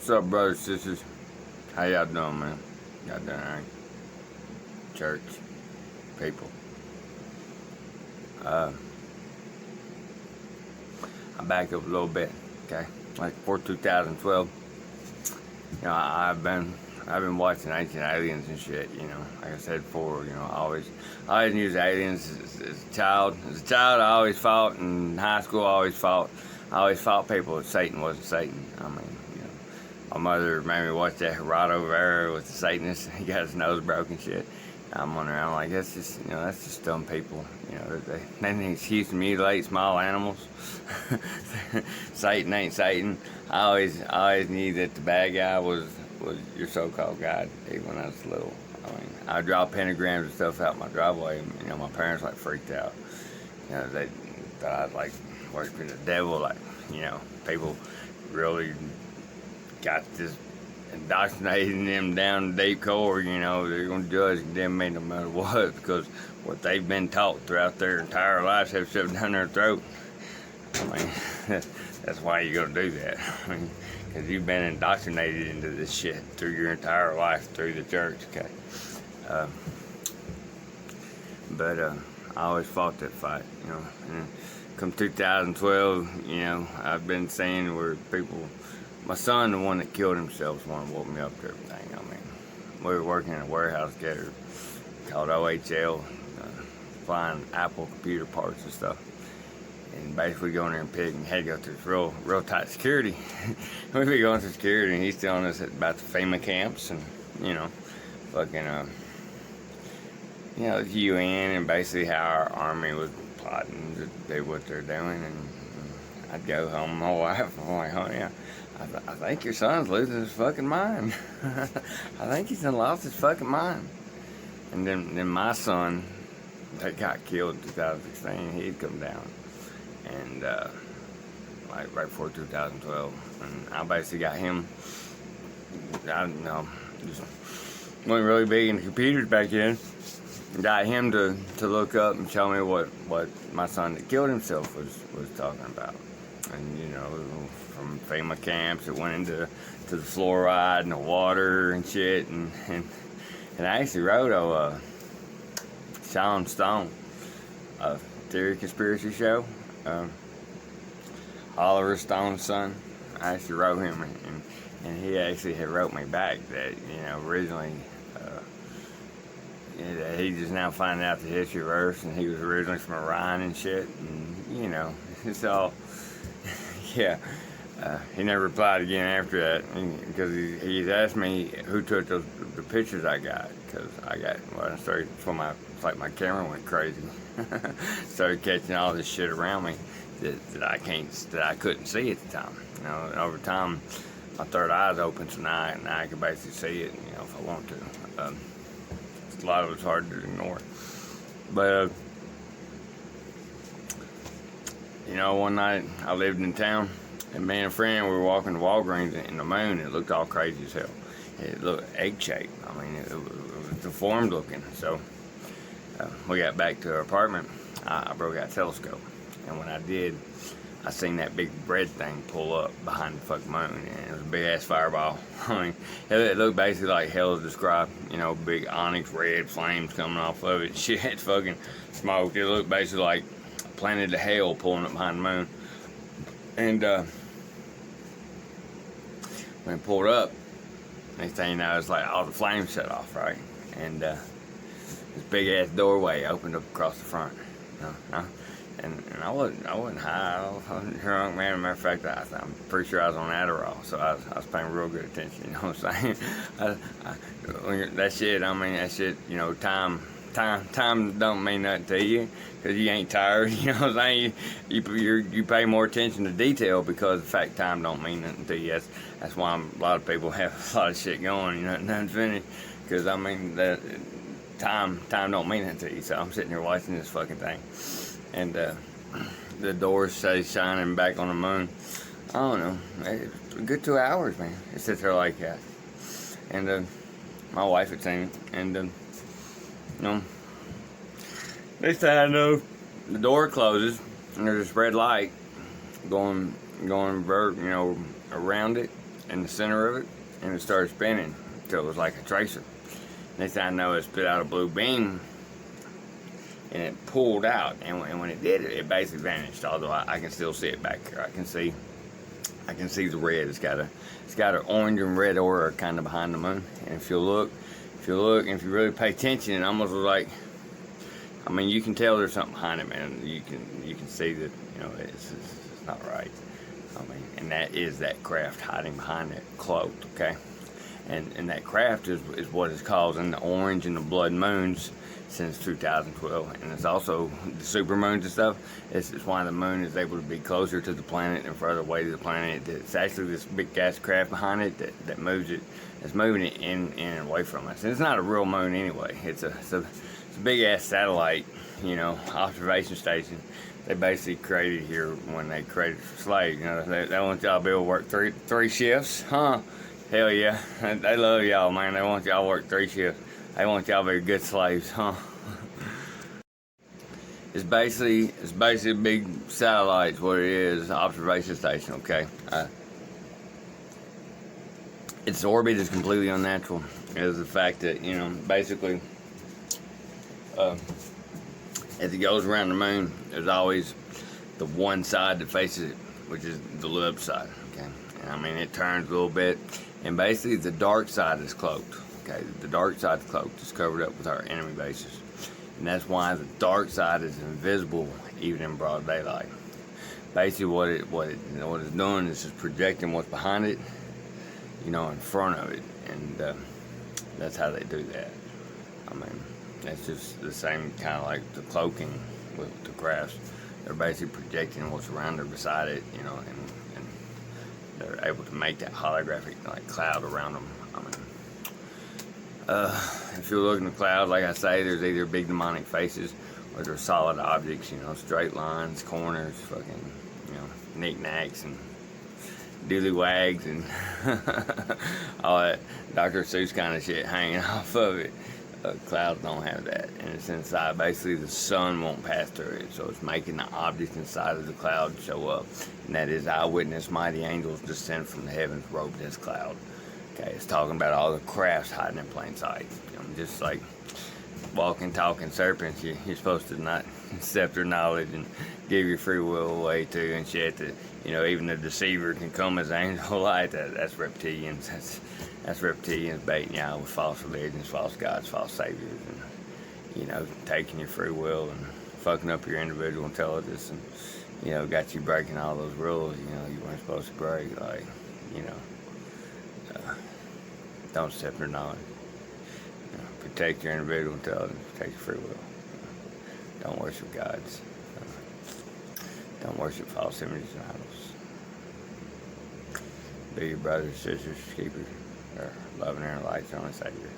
What's up, brothers, sisters? How y'all doing, man? Y'all doing alright? Church, people. I'm back up a little bit, okay? Like for 2012, you know, I've been watching Ancient Aliens and shit. You know, like I said before, you know, I always knew aliens as a child. As a child, I always fought. In high school, I always fought people that Satan wasn't Satan. I mean, you know, my mother made me watch that rod over there with the Satanist. He got his nose broken, shit. I'm wondering, I'm like, that's just, you know, that's just dumb people. You know, they need an excuse to mutilate small animals. Satan ain't Satan. I always knew that the bad guy was your so-called God, even when I was little. I mean, I draw pentagrams and stuff out my driveway. And, you know, my parents like freaked out. You know, they thought I'd like worshiping the devil. Like, you know, people really got this indoctrinating them down the deep core. You know, they're gonna judge and condemn me no matter what, because what they've been taught throughout their entire lives have shoved down their throat. I mean, that's why you gotta do that. I mean, because you've been indoctrinated into this shit through your entire life through the church. Okay, but I always fought that fight. You know, and come 2012, you know, I've been seeing where people. My son, the one that killed himself, is the one that woke me up to everything. I mean, we were working in a warehouse together called OHL, flying Apple computer parts and stuff. And basically going there and picking, had to go through this real tight security. We'd be going through security, and he's telling us about the FEMA camps and, you know, fucking, you know, the UN and basically how our army was plotting to do what they're doing. And I'd go home with my wife. I'm like, oh yeah. I think your son's losing his fucking mind. I think he's lost his fucking mind. And then my son that got killed in 2016, he'd come down. And like right before 2012. And I basically got him, I don't know, just wasn't really big into computers back then. Got him to look up and show me what my son that killed himself was talking about. And you know, from FEMA camps, it went into the fluoride and the water and shit, and I actually wrote a Sean Stone, a theory conspiracy show, Oliver Stone's son. I actually wrote him, and he actually had wrote me back that, you know, originally he just now finding out the history of Earth, and he was originally from Iran and shit, and you know, it's all. Yeah, he never replied again after that, because he's asked me who took the pictures I got, because I got, well, I started, it's like my camera went crazy. Started catching all this shit around me that I couldn't see at the time. You know, and over time, my third eye's open, so now I can basically see it, you know, if I want to. A lot of it's hard to ignore. But, you know, one night I lived in town, and me and a friend, we were walking to Walgreens in the moon. It looked all crazy as hell. It looked egg-shaped. I mean, it was deformed looking. So we got back to our apartment. I broke out a telescope, and when I did, I seen that big red thing pull up behind the fucking moon, and it was a big-ass fireball. I mean, it looked basically like hell is described. You know, big onyx red flames coming off of it. Shit, fucking smoke. It looked basically like planet of hell pulling up behind the moon. And when it pulled up, next thing you know, it's like all the flames shut off, right? And this big ass doorway opened up across the front. And I wasn't high, I wasn't drunk, man. As a matter of fact, I'm pretty sure I was on Adderall, so I was paying real good attention, you know what I'm saying? That shit, you know, time don't mean nothing to you, because you ain't tired, you know what I'm saying? You pay more attention to detail, because the fact time don't mean nothing to you. That's why a lot of people have a lot of shit going, you know, nothing finished, because I mean, that time don't mean nothing to you. So I'm sitting here watching this fucking thing, and the doors say shining back on the moon. I don't know, a good 2 hours, man. It sits there like that, and my wife had seen it, and you know, next thing I know, the door closes, and there's this red light going, you know, around it, in the center of it, and it started spinning until it was like a tracer. Next thing I know, it spit out a blue beam, and it pulled out. And when it did it, it basically vanished. Although I can still see it back here. I can see the red. It's got an orange and red aura kind of behind the moon. And if you look, and if you really pay attention, it almost looks like, I mean, you can tell there's something behind it, man. You can see that, you know, it's not right. I mean, and that is that craft hiding behind it, cloaked, okay? And that craft is what is causing the orange and the blood moons since 2012. And it's also the super moons and stuff. It's why the moon is able to be closer to the planet and further away to the planet. It's actually this big gas craft behind it that moves it. It's moving it in and away from us. And it's not a real moon anyway. It's a big ass satellite, you know, observation station. They basically created here when they created for slaves. You know, they want y'all to be able to work three shifts, huh? Hell yeah, they love y'all, man. They want y'all to work 3 shifts. They want y'all to be good slaves, huh? It's basically a big satellite. What it is, observation station. Okay. Its orbit is completely unnatural. It is the fact that, you know, basically, as it goes around the moon, there's always the one side that faces it, which is the left side. Okay. And I mean, it turns a little bit, and basically the dark side is cloaked. Okay, the dark side is cloaked. It's covered up with our enemy bases, and that's why the dark side is invisible even in broad daylight. Basically, what it's doing is just projecting what's behind it, you know, in front of it, and that's how they do that. I mean, that's just the same kind of like the cloaking with the crafts. They're basically projecting what's around or beside it, you know, and they're able to make that holographic like cloud around them. I mean, if you look in the clouds, like I say, there's either big demonic faces or there's solid objects, you know, straight lines, corners, fucking, you know, knickknacks and dooley-wags and all that Dr. Seuss kind of shit hanging off of it. Clouds don't have that, and it's inside. Basically, the sun won't pass through it, so it's making the objects inside of the cloud show up. And that is, I witness mighty angels descend from the heavens, robed as cloud. Okay, it's talking about all the crafts hiding in plain sight. You know, just like walking, talking serpents, you're supposed to not accept their knowledge and give your free will away to and shit. That, you know, even the deceiver can come as angel light. That's reptilians. That's reptilians baiting you out with false religions, false gods, false saviors, and, you know, taking your free will and fucking up your individual intelligence, and, you know, got you breaking all those rules, you know, you weren't supposed to break. Like, you know, don't accept their knowledge. You know, protect your individual intelligence, protect your free will. Don't worship gods. Don't worship false images and idols. Be your brothers, sisters, keepers. Or loving their lights, their only Savior.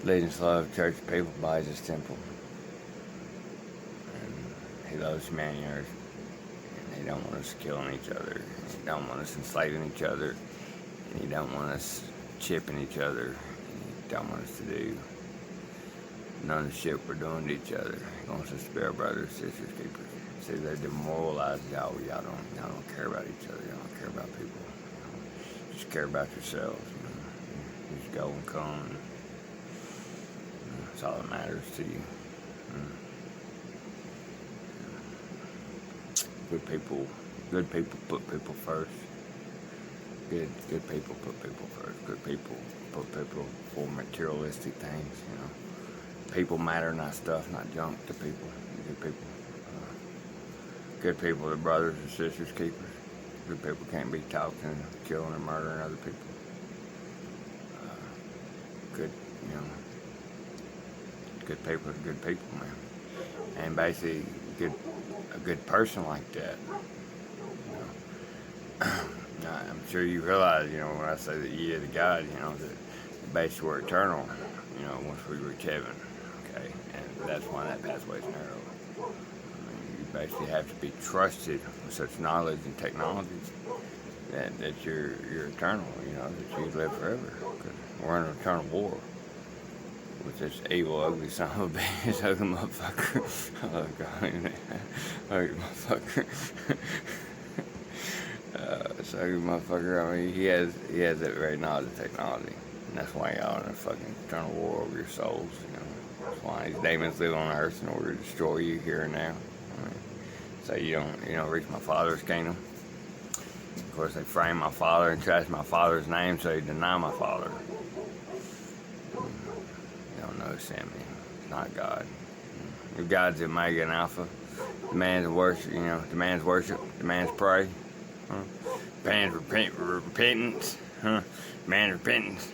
Allegiance, love, church, people, bodies, his temple. And he loves humanity on earth. And he don't want us killing each other. He don't want us enslaving each other. And he don't want us chipping each other. And he don't want us to do none of the shit we're doing to each other. He wants us to be our brothers, sisters, keepers. See, they demoralize y'all. Y'all don't care about each other. Y'all don't care about people. You just care about yourselves. You know? You just go and come. And, that's all that matters to you. Good people put people first. Good people put people first. Good people put people for materialistic things. You know, people matter, not stuff, not junk to people. Good people. Good people are brothers and sisters keepers. Good people can't be talking, killing, or murdering other people. Good, you know, good people are good people, man. And basically, a good person like that. You know, I'm sure you realize, you know, when I say that ye are the God, you know, that basically we're eternal. You know, once we reach heaven, okay, and that's why that pathway is narrow. Basically have to be trusted with such knowledge and technology that you're eternal, you know, that you live forever. Because we're in an eternal war. with this evil, ugly son of a bitch, ugly motherfucker. Oh God, ugly motherfucker. This ugly motherfucker. I mean, he has that very knowledge of technology, and that's why y'all in a fucking eternal war over your souls. You know, that's why these demons live on Earth in order to destroy you here and now. I mean, so you don't reach my Father's kingdom. Of course, they frame my Father and trash my Father's name, so they deny my Father. You don't know Sammy. It's not God. Your God's the Omega and Alpha. Demands worship, demands worship, demands pray. Demands repentance. Demands repentance.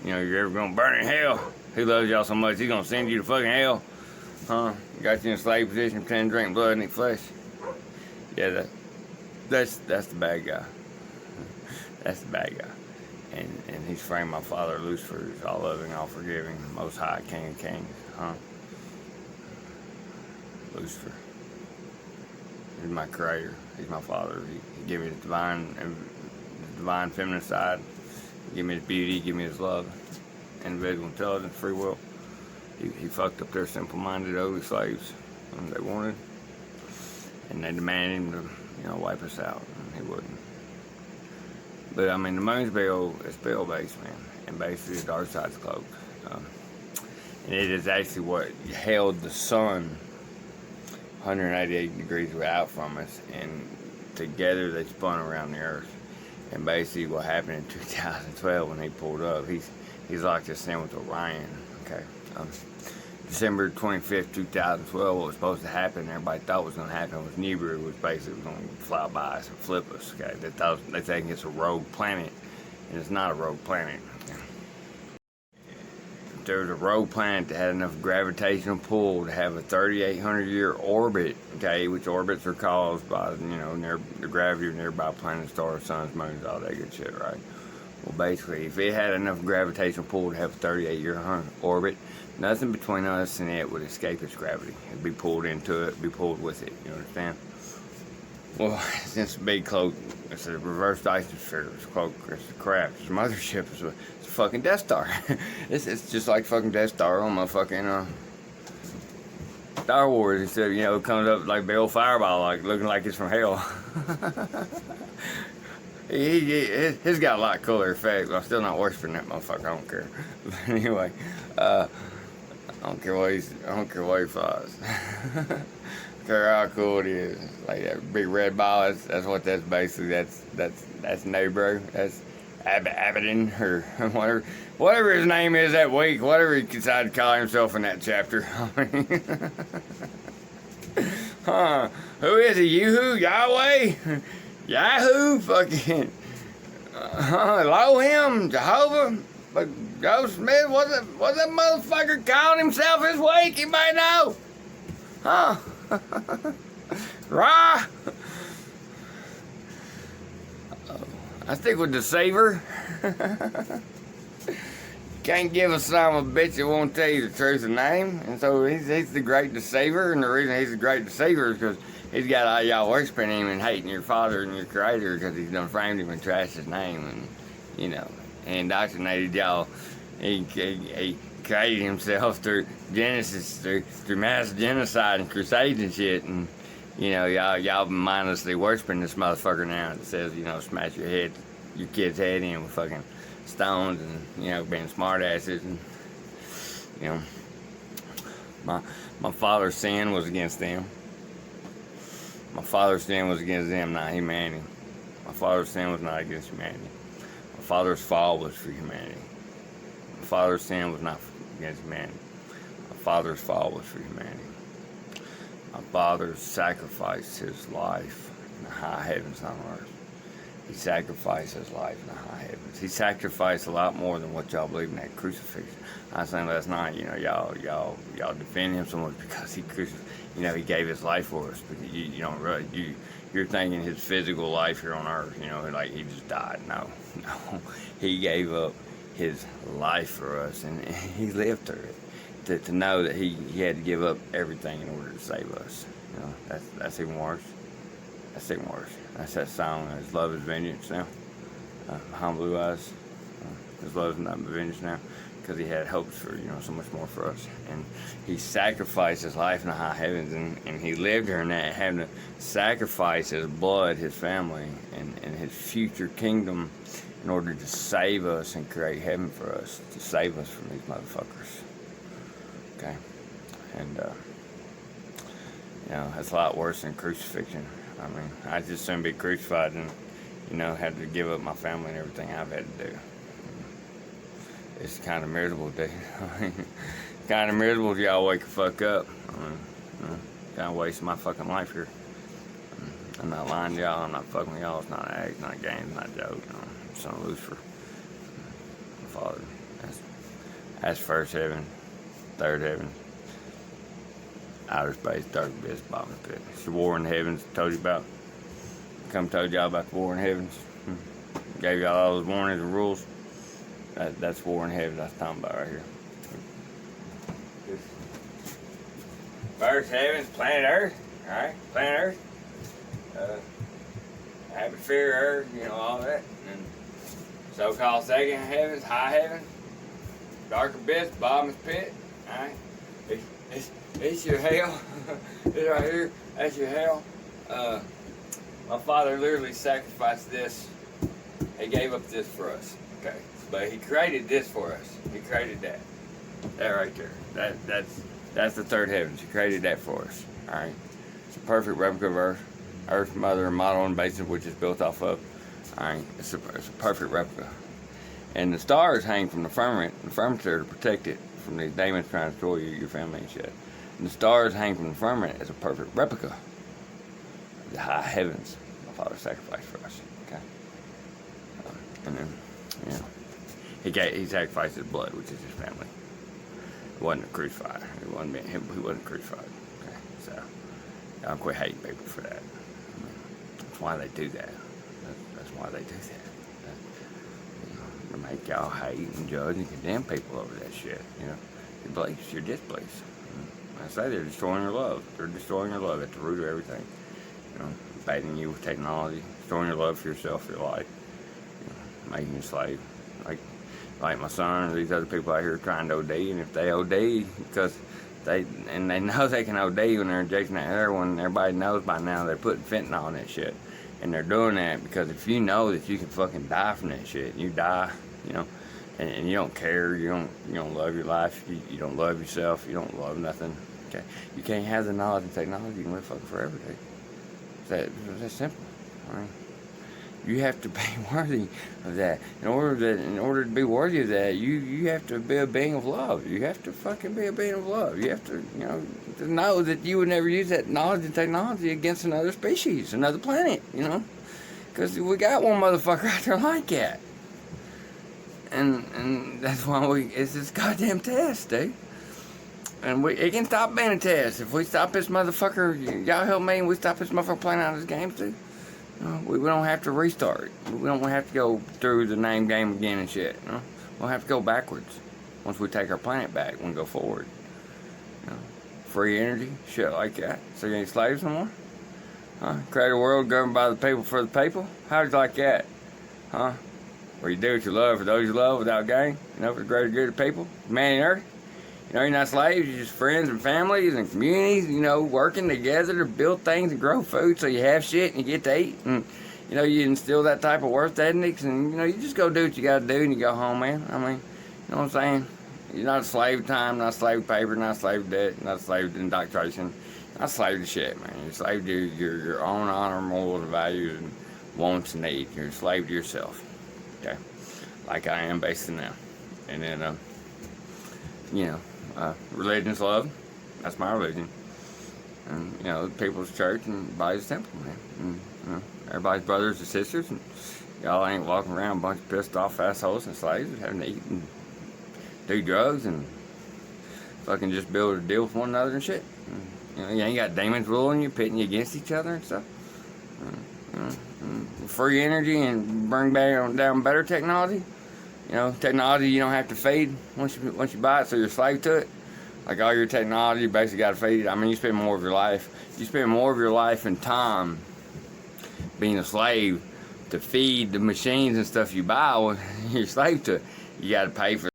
You're ever gonna burn in hell. He loves y'all so much, he's gonna send you to fucking hell. Got you in a slave position, pretend to drink blood and eat flesh. Yeah, that's the bad guy. That's the bad guy. And he's framed my Father Lucifer, who's all loving, all forgiving, most high King of Kings. Lucifer. He's my creator. He's my Father. He gave me the divine feminine side. He gave me the beauty. He gave me his love, individual intelligence, free will. He fucked up their simple-minded, ugly slaves when they wanted, and they demanded him to, wipe us out, and he wouldn't. But I mean, the moon's it's spell-based, man, and basically the dark side's cloaked. And it is actually what held the sun 188 degrees out from us, and together they spun around the earth. And basically what happened in 2012 when he pulled up, he's locked us in with Orion. Okay, December 25th, 2012, what was supposed to happen, everybody thought was going to happen, was nubiru, was basically going to fly by us and flip us. Okay, they think it's a rogue planet, and it's not a rogue planet. There was a rogue planet that had enough gravitational pull to have a 3,800-year orbit, okay, which orbits are caused by, the gravity of nearby planets, stars, suns, moons, all that good shit, right? Well, basically, if it had enough gravitational pull to have a 38-year orbit, nothing between us and it would escape its gravity. It'd be pulled into it, be pulled with it, you understand? Well, since the big cloak, it's a reverse Dyson sphere, it's cloak, it's a crap, it's a mothership, it's a fucking Death Star. it's just like fucking Death Star on my fucking Star Wars, instead of, it comes up like big old fireball, like looking like it's from hell. He's got a lot cooler effects, but I'm still not worshiping that motherfucker, I don't care. But anyway, I don't care what he flies. I don't care how cool it is. Like that big red ball, that's what that's basically, that's nubiru, that's Abaddon, or whatever his name is that week, whatever he decided to call himself in that chapter. Who is he? Yoo-hoo? Yahweh? Yahoo? Fucking Elohim? Jehovah? But Joe Smith, what that motherfucker called himself this week? You may know. Ra? I stick with Deceiver. Can't give a son of a bitch that won't tell you the truth of name. And so he's the great deceiver, and the reason he's the great deceiver is because he's got all y'all worshiping him and hating your Father and your Creator because he's done framed him and trashed his name, and and indoctrinated y'all. He created himself through Genesis, through mass genocide and crusades and shit, and y'all mindlessly worshiping this motherfucker now that says, smash your kid's head in with fucking stones and, being smartasses, and, my father's sin was against them. My father's sin was against them, not humanity. My father's sin was not against humanity. My father's fall was for humanity. My father's sin was not against humanity. My father's fall was for humanity. My father sacrificed his life in the high heavens on earth. He sacrificed his life in the high heavens. He sacrificed a lot more than what y'all believe in that crucifixion. I was saying last night, y'all defend him so much because he gave his life for us. But you don't really, you're thinking his physical life here on earth, like he just died. No. He gave up his life for us, and he lived through it. To know that he had to give up everything in order to save us. That's even worse. That's even worse. That's that song, His Love is Vengeance now. Behind Blue Eyes. His love is not vengeance now. because he had hopes for, so much more for us. And he sacrificed his life in the high heavens, and he lived during that, having to sacrifice his blood, his family, and his future kingdom in order to save us and create heaven for us, to save us from these motherfuckers. Okay? And, that's a lot worse than crucifixion. I mean, I'd just soon be crucified and, have to give up my family and everything I've had to do. It's kind of miserable, dude. Kind of miserable if y'all wake the fuck up. Kind of wasting my fucking life here. I'm not lying to y'all. I'm not fucking with y'all. It's not an act, not a game, it's not a joke. Son of Lucifer. My father. That's first heaven, third heaven, outer space, dark abyss, bottom of the pit. It's the war in the heavens I told you about. Told y'all about the war in the heavens. Gave y'all all those warnings and rules. That's war in heaven that's talking about right here. First heavens, planet Earth. Alright, planet Earth. Atmosphere, Earth, all that. And so-called second heavens, high heaven, dark abyss, bottomless pit. Alright? It's your hell. This right here, that's your hell. My father literally sacrificed this. He gave up this for us. Okay? But he created this for us. He created that. That right there. That's the third heavens. He created that for us. Alright? It's a perfect replica of Earth. Earth, mother, and model and basis which is built off of. Alright? It's a perfect replica. And the stars hang from the firmament. The firmament's there to protect it from these demons trying to destroy your family and shit. And the stars hang from the firmament as a perfect replica of the high heavens. My father sacrificed for us. Okay? And then, he sacrificed his blood, which is his family. He wasn't crucified. He wasn't crucified. Okay? So, y'all quit hating people for that. That's why they do that. That's why they do that. To make y'all hate and judge and condemn people over that shit. Your beliefs, your disbeliefs. I say they're destroying your love. They're destroying your love at the root of everything. Baiting you with technology, destroying your love for yourself, your life, making you a slave. Like my son or these other people out here trying to OD, and if they OD because they know they can OD when they're injecting that heroin, everybody knows by now they're putting fentanyl in that shit. And they're doing that because if you know that you can fucking die from that shit, you die, and you don't care, you don't love your life, you don't love yourself, you don't love nothing. Okay, you can't have the knowledge and technology, you can live fucking forever, dude. It's that simple. All right? You have to be worthy of that. In order to be worthy of that, you have to be a being of love. You have to fucking be a being of love. You have to, to know that you would never use that knowledge and technology against another species, another planet, Because we got one motherfucker out there like that. And that's why it's this goddamn test, dude. And it can stop being a test. If we stop this motherfucker, y'all help me, and we stop this motherfucker playing out of this game, too. We don't have to restart. We don't have to go through the name game again and shit. We don't have to go backwards. Once we take our planet back, we can go forward. Free energy, shit like that. So you ain't slaves no more? Create a world governed by the people for the people? How do you like that? Where you do what you love for those you love without gain? For the greater good of people? Man and earth? You're not slaves, you're just friends and families and communities, working together to build things and grow food so you have shit and you get to eat. And, you instill that type of work ethics and, you just go do what you gotta do and you go home, man. I mean, you know what I'm saying? You're not a slave to time, not a slave to paper, not a slave to debt, not a slave to indoctrination, not a slave to shit, man. You're a slave to your own honor, morals, and values, and wants and needs. You're a slave to yourself, okay? Like I am basically now. And then, religion's love. That's my religion. And, the people's church and everybody's temple, man. And, everybody's brothers and sisters. And y'all ain't walking around a bunch of pissed off assholes and slaves having to eat and do drugs and fucking just build a deal with one another and shit. And, you ain't got demons ruling you, pitting you against each other and stuff. Free energy and bring back down better technology. Technology you don't have to feed once you buy it, so you're a slave to it. Like all your technology, you basically got to feed it. I mean, you spend more of your life. You spend more of your life and time being a slave to feed the machines and stuff you buy. Well, you're a slave to it. You got to pay for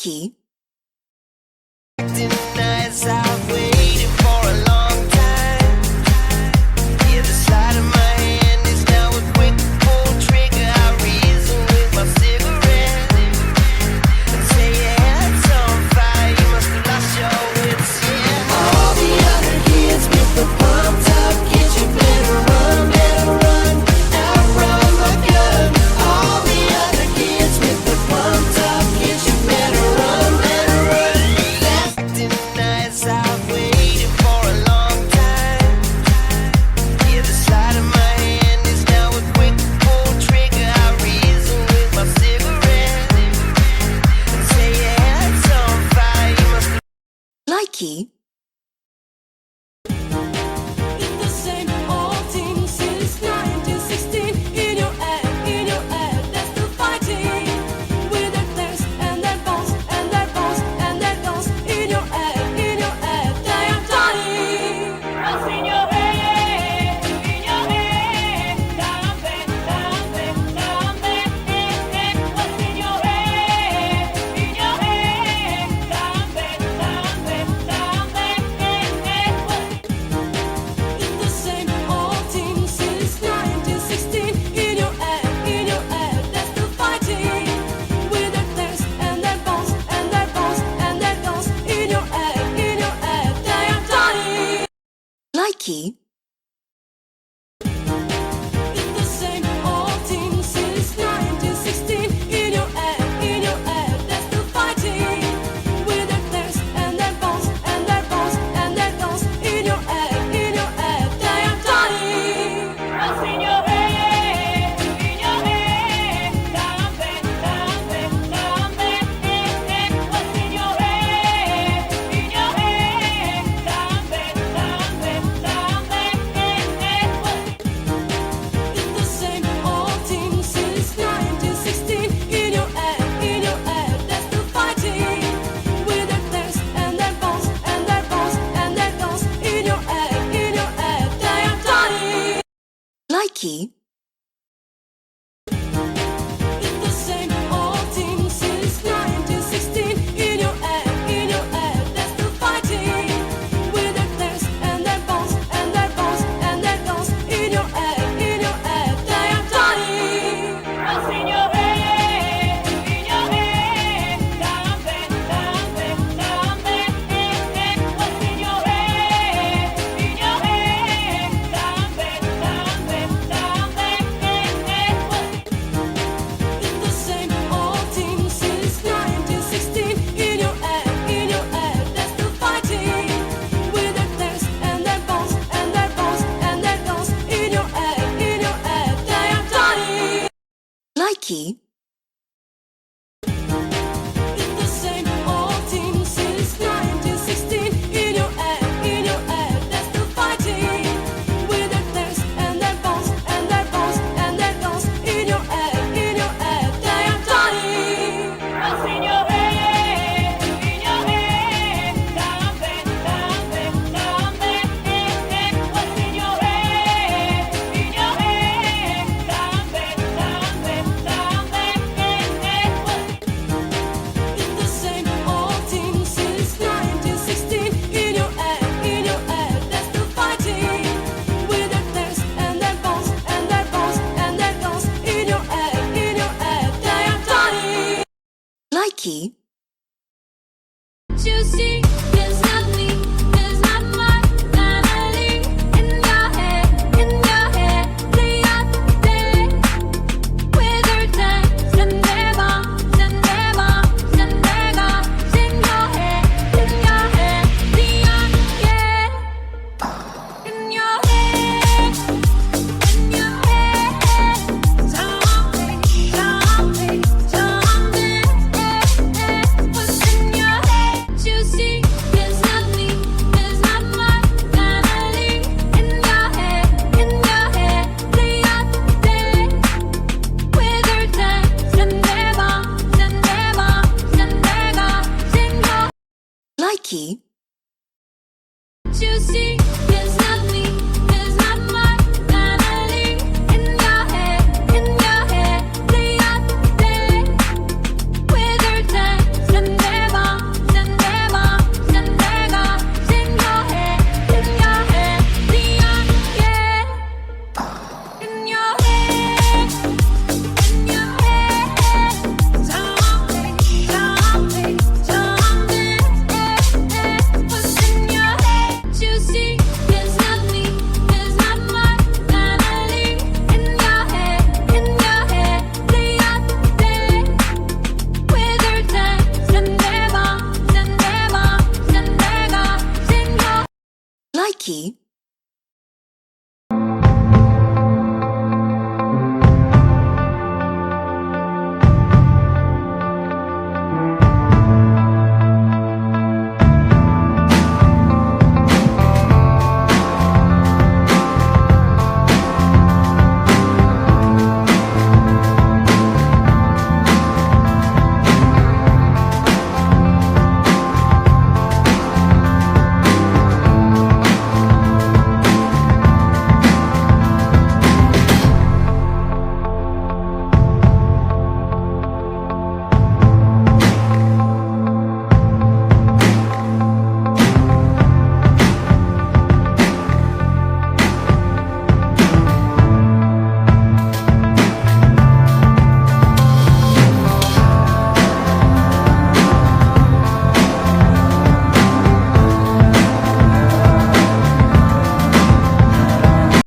Likey. Nights I've waited for a long time. Yeah, the sleight of my hand is now a quick pull trigger. I reason with my cigarette and say your head's on fire. You must have lost your wits, yeah. All the other kids with the pumped up kids, you better run, outrun my gun. All the other kids with the pumped up kids, you better run. Nights I've waited for a long time. Yeah, the sleight of my hand is now a quick pull trigger. I reason with my cigarette and say your head's on fire. You must have Likey. The same old team since 1916. In your head, that's the fighting. With their flares and their bones, and their bones, and their guns. In your head, they are dying. What's in your head? In your head, dambe. What's in your head? In your head, the same old team since 1916. In your head, that's the fighting. With their flares and their bones, and their bones, and their guns. In your head, they are dying. Likey. The same old team since 1916. In your head, that's the fighting. With their flares and their bones, and their bones, and their guns. In your head, they are dying. What's in your head? In your head, dambe. What's in your head? In your head, dambe. The same old team since 1916. In your head, that's the fighting. With their flares and their bones, and their bones, and their guns. In your head, they are dying. Likey. The same old team since 1916. In your head, that's the fighting. With their flares and their bones, and their bones, and their guns. In your head, they are dying. What's in your head? In your head, dambe. What's in your head? In your head, dambe. The same old team since 1916. In your head, that's the fighting. With their flares and their bones, and their bones, and their guns. In your head, they are dying. Likey. The same old team since 1916. In your head, that's the fighting. With their flares and their bones, and their bones, and their guns. In your head, they are dying. What's in your head? In your head, dambe. What's in your head? In your head, dambe. The same old team since 1916. In your head, that's the fighting. With their flares and their bones, and their bones, and their guns. In your head, they are dying. Likey. You see